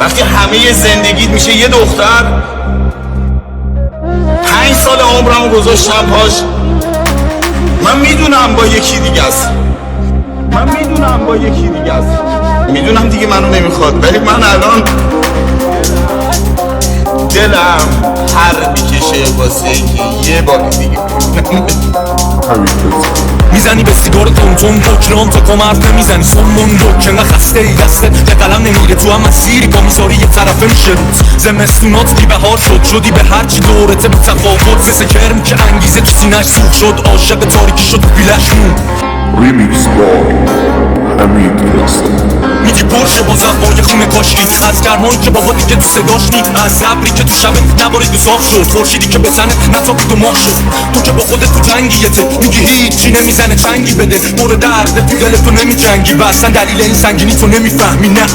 وقتی همه زندگیت میشه یه دختر. 5 سال عمرمو گذاشتم پاش. من میدونم با یکی دیگه است، میدونم دیگه منو نمیخواد، ولی من الان دلم پر میکشه واسه اینکه یه بار دیگه میزنی به سیگار تونتون بکرام تا کمرت نمیزنی سمون دک انقدر خسته ای دسته به قلم نمیره تو هم مسیری با میذاری یه طرفه میشه روز زمستونات بی بهار شدی به هرچی دورته به تفاوت سه کرم که انگیزه تو سینش سوخ شد عاشق تاریکی شد بیلش مون ریمیکس با حمید رستم. میگی پرشه با زبای خونه کاشکی از گرمایی که بابا دیگه تو صداش نید از ابری که تو شبه نبارید و صاف شد خورشیدی که بزنه نتابید و ماه شد تو که با خودت تو جنگیته میگی هیچی نمیزنه چنگی بده دور درد تو دل تو نمی جنگی و اصلا دلیل این سنگینی تو نمیفهمی نه